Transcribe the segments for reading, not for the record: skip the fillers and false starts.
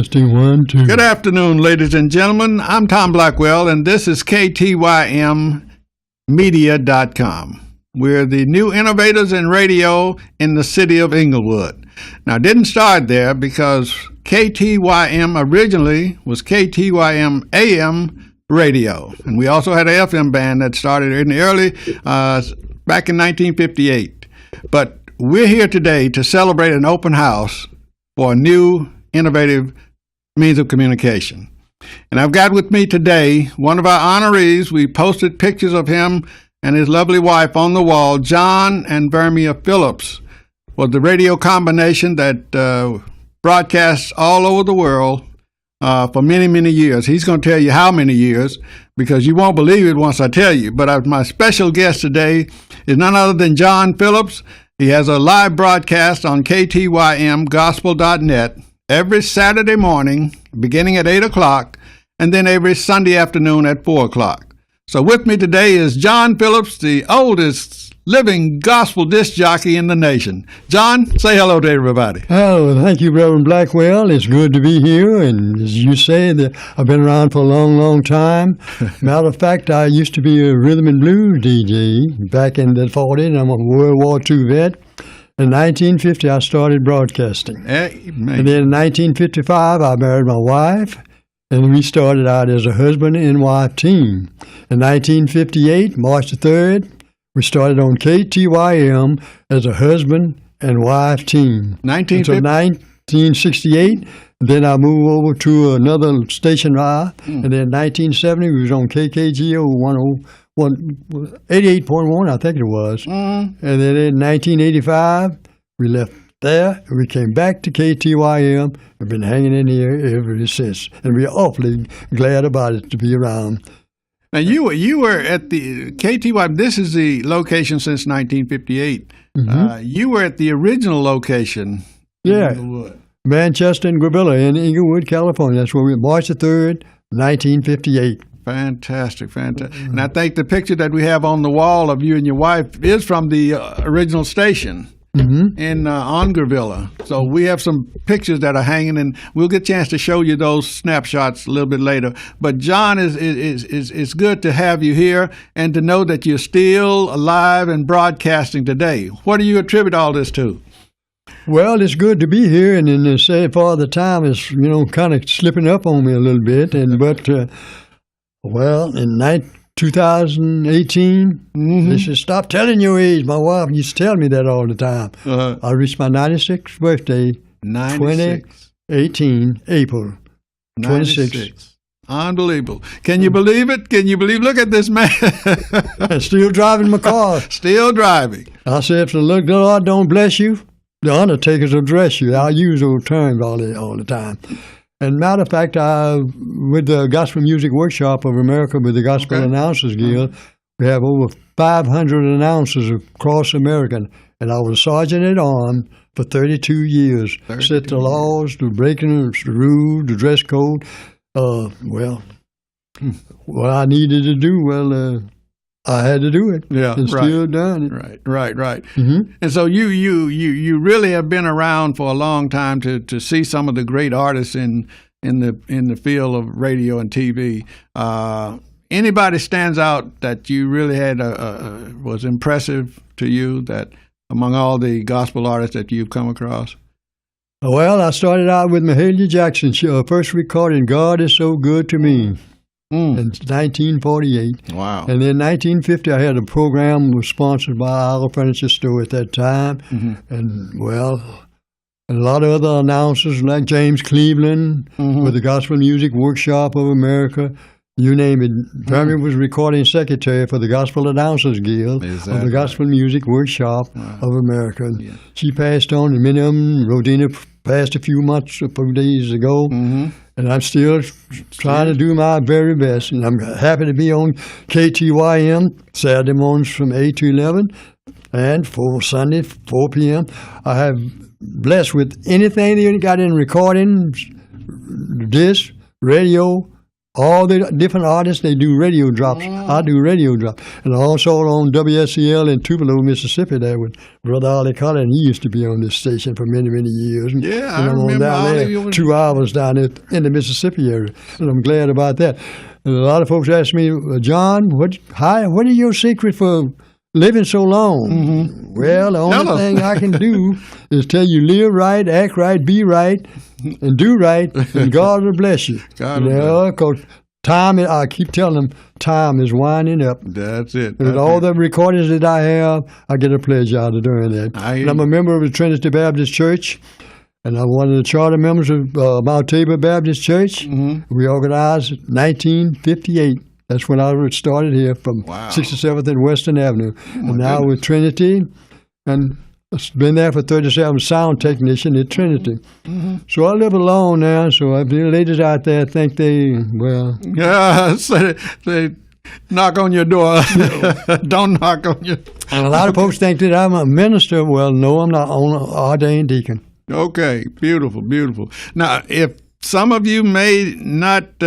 Testing 1, 2. Good afternoon, ladies and gentlemen. I'm Tom Blackwell, and this is KTYM Media.com. We're the new innovators in radio in the city of Inglewood. Now, it didn't start there because KTYM originally was KTYM AM radio. And we also had an FM band that started in the early, back in 1958. But we're here today to celebrate an open house for a new, innovative means of communication. And I've got with me today one of our honorees. We posted pictures of him and his lovely wife on the wall. John and Vermia Phillips was the radio combination that broadcasts all over the world for many, many years. He's going to tell you how many years, because you won't believe it once I tell you. But my special guest today is none other than John Phillips. He has a live broadcast on KTYMgospel.net every Saturday morning, beginning at 8 o'clock, and then every Sunday afternoon at 4 o'clock. So with me today is John Phillips, the oldest living gospel disc jockey in the nation. John, say hello to everybody. Oh, thank you, Reverend Blackwell. It's good to be here. And as you say, that I've been around for a long, long time. Matter of fact, I used to be a rhythm and blues DJ back in the 40s. I'm a World War II vet. In 1950, I started broadcasting. Amen. And then in 1955, I married my wife, and we started out as a husband and wife team. In 1958, March the 3rd, we started on KTYM as a husband and wife team. 1968, then I moved over to another station, and then in 1970, we was on KKGO 88.1, I think it was. And then in 1985, we left there, and we came back to KTYM and been hanging in here ever since. And we're awfully glad about it to be around. Now, you were at the KTYM. This is the location since 1958. You were at the original location in Inglewood. Manchester and Gravilla in Inglewood, California. That's where we were, March the 3rd, 1958. Fantastic. And I think the picture that we have on the wall of you and your wife is from the original station in on Gravilla. So we have some pictures that are hanging, and we'll get a chance to show you those snapshots a little bit later. But John, it's good to have you here and to know that you're still alive and broadcasting today. What do you attribute all this to? Well, it's good to be here, and in the sad part of the time is, kind of slipping up on me a little bit. But in 2018, they said, stop telling your age. My wife used to tell me that all the time. I reached my 96th birthday, 2018, April 26th. Unbelievable. Can you believe it? Look at this man. Still driving my car. Still driving. I said, if the Lord don't bless you, the undertakers will dress you. I use those terms all the time. And matter of fact, with the Gospel Music Workshop of America, with the Gospel Announcers Guild, we have over 500 announcers across America. And I was sergeant at arms for 32 years. Set the laws, the breaking the rules, the dress code. What I needed to do, I had to do it. Yeah, and still done it. Right. And so you really have been around for a long time to see some of the great artists in the field of radio and TV. Anybody stands out that you really had was impressive to you, that among all the gospel artists that you've come across? Well, I started out with Mahalia Jackson, first recording "God Is So Good to Me." In 1948. Wow. And then 1950, I had a program was sponsored by our furniture store at that time. And, a lot of other announcers like James Cleveland with the Gospel Music Workshop of America. You name it. Vermia was recording secretary for the Gospel Announcers Guild of the Gospel Music Workshop of America. Yeah. She passed on, and many of them, Rodina passed a few days ago. And I'm still trying to do my very best. And I'm happy to be on KTYM Saturday mornings from 8 to 11 and for Sunday, 4 p.m. I have blessed with anything that you got in recording, disc, radio, all the different artists, they do radio drops. I do radio drops. And also on WSCL in Tupelo, Mississippi, there with Brother Ollie Collin. He used to be on this station for many, many years. And, yeah, I remember down there, 2 hours down there in the Mississippi area. And I'm glad about that. And a lot of folks ask me, John, what is your secret for living so long? Mm-hmm. Well, the only thing I can do is tell you live right, act right, be right, and do right, and God will bless you. Because time, I keep telling them, time is winding up. That's it. With all the recordings that I have, I get a pleasure out of doing that. And I'm a member of the Trinity Baptist Church, and I'm one of the charter members of Mount Tabor Baptist Church. Mm-hmm. We organized in 1958. That's when I started here from 67th and Western Avenue. And now with Trinity, and I've been there for 37, sound technician at Trinity. Mm-hmm. So I live alone now, so if the ladies out there think they knock on your door. Don't knock on your door. And a lot of folks think that I'm a minister. Well, no, I'm not an ordained deacon. Okay, beautiful, beautiful. Now, if some of you may not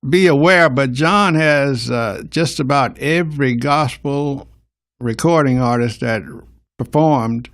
be aware, but John has just about every gospel recording artist that performed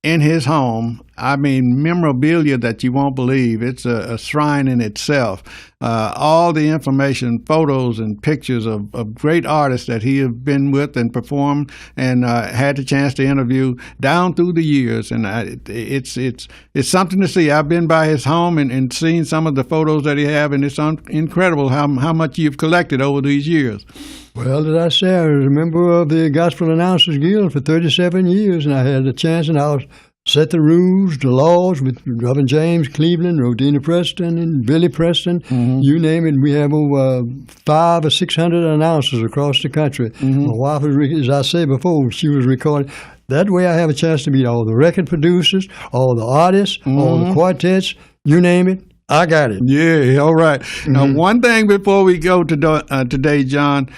in his home. I mean, memorabilia that you won't believe. It's a shrine in itself. All the information, photos and pictures of great artists that he has been with and performed and had the chance to interview down through the years. And it's something to see. I've been by his home and seen some of the photos that he have, and it's incredible how much you've collected over these years. Well, as I say, I was a member of the Gospel Announcers Guild for 37 years, and I had a chance, and I was set the rules, the laws with Reverend James Cleveland, Rodina Preston, and Billy Preston. Mm-hmm. You name it. We have over 500 or 600 announcers across the country. Mm-hmm. My wife, as I said before, she was recording. That way I have a chance to meet all the record producers, all the artists, all the quartets, you name it. I got it. Yeah, all right. Mm-hmm. Now, one thing before we go to today, John,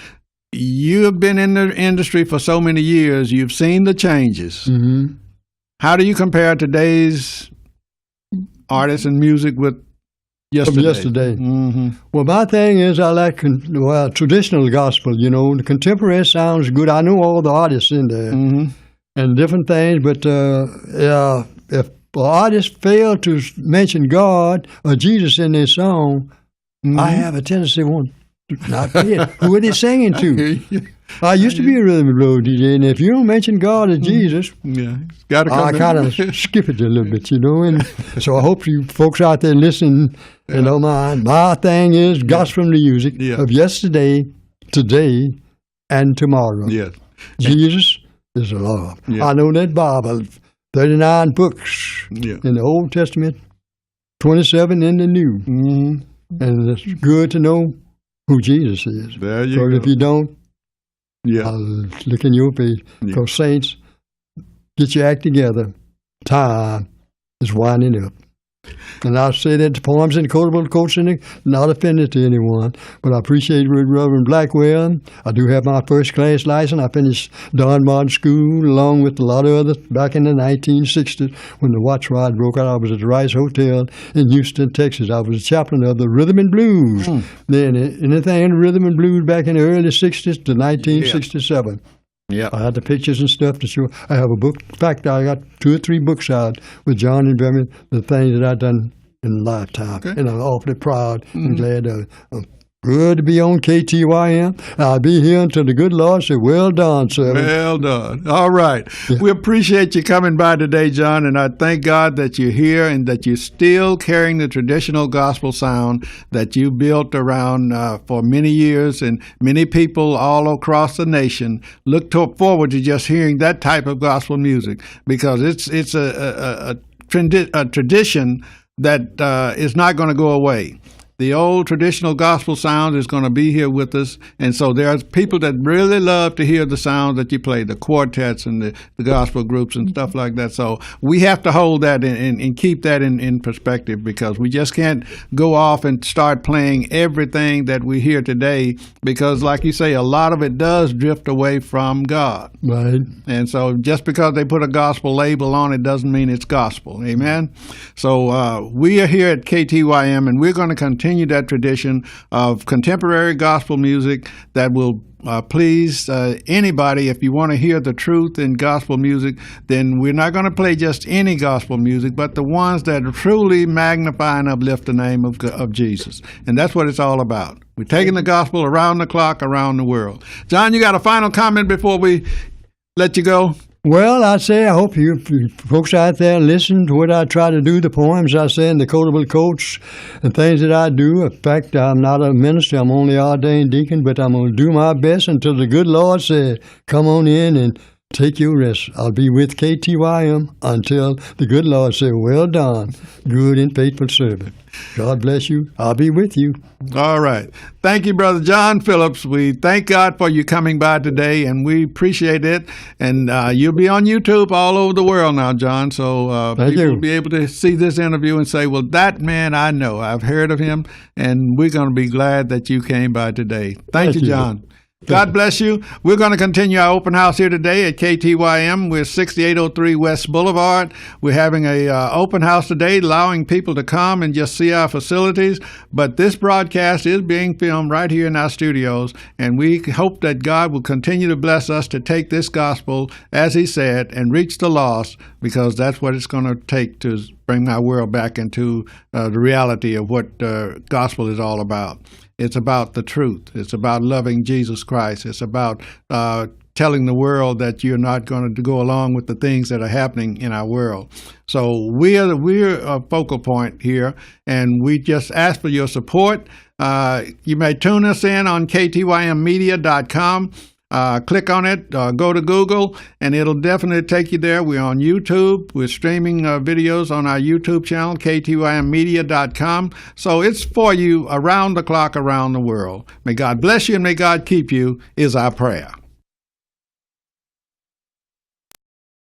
you have been in the industry for so many years. You've seen the changes. Mm-hmm. How do you compare today's artists and music with yesterday? Mm-hmm. Well, my thing is I like traditional gospel. You know, the contemporary sounds good. I know all the artists in there and different things, but if artists fail to mention God or Jesus in their song, I have a tendency to want to not play it. Who are they singing to? I used to be a rhythm and blues DJ, and if you don't mention God or Jesus, I kind of skip it a little bit, you know. And so I hope you folks out there listening, you know, my thing is gospel music of yesterday, today, and tomorrow. Yes. Jesus is the Lord. I know that Bible, 39 books in the Old Testament, 27 in the New. Mm-hmm. And it's good to know who Jesus is. There you go. If you don't, I'll look in your face. Because saints, get your act together. Time is winding up. And I say that the poems and quotable quotes not offended to anyone, but I appreciate Reverend Blackwell. I do have my first class license. I finished Don Martin School along with a lot of others back in the 1960s when the watch ride broke out. I was at the Rice Hotel in Houston, Texas. I was a chaplain of the Rhythm and Blues. Then anything in rhythm and blues back in the early 60s to 1967. Yeah, I had the pictures and stuff to show. I have a book. In fact, I got 2 or 3 books out with John and Berman, the things that I've done in a lifetime. Okay. And I'm awfully proud and glad of it. Good to be on KTYM. I'll be here until the good Lord says, well done, sir. Well done. All right. Yeah. We appreciate you coming by today, John, and I thank God that you're here and that you're still carrying the traditional gospel sound that you built around for many years, and many people all across the nation look forward to just hearing that type of gospel music because it's a tradition that is not going to go away. The old traditional gospel sound is going to be here with us, and so there are people that really love to hear the sound that you play, the quartets and the gospel groups and stuff like that. So we have to hold that and keep that in perspective because we just can't go off and start playing everything that we hear today because, like you say, a lot of it does drift away from God. Right. And so just because they put a gospel label on it doesn't mean it's gospel. Amen? So we are here at KTYM, and we're going to continue continue that tradition of contemporary gospel music that will please anybody. If you want to hear the truth in gospel music, then we're not going to play just any gospel music, but the ones that truly magnify and uplift the name of Jesus. And that's what it's all about. We're taking the gospel around the clock, around the world. John, you got a final comment before we let you go? Well, I say I hope you folks out there listen to what I try to do, the poems I say in the quotable quotes and things that I do. In fact, I'm not a minister. I'm only ordained deacon, but I'm going to do my best until the good Lord said, come on in and take your rest. I'll be with KTYM until the good Lord said, well done, good and faithful servant. God bless you. I'll be with you. All right. Thank you, Brother John Phillips. We thank God for you coming by today, and we appreciate it. And you'll be on YouTube all over the world now, John, so people will be able to see this interview and say, well, that man I know. I've heard of him, and we're going to be glad that you came by today. Thank you, John. God bless you. We're going to continue our open house here today at KTYM. We're 6803 West Boulevard. We're having a open house today, allowing people to come and just see our facilities. But this broadcast is being filmed right here in our studios, and we hope that God will continue to bless us to take this gospel, as He said, and reach the lost, because that's what it's going to take to bring our world back into the reality of what gospel is all about. It's about the truth. It's about loving Jesus Christ. It's about telling the world that you're not going to go along with the things that are happening in our world. So we're a focal point here, and we just ask for your support. You may tune us in on KTYMmedia.com. Click on it, go to Google, and it'll definitely take you there. We're on YouTube. We're streaming videos on our YouTube channel, KTYMmedia.com. So it's for you around the clock, around the world. May God bless you and may God keep you is our prayer.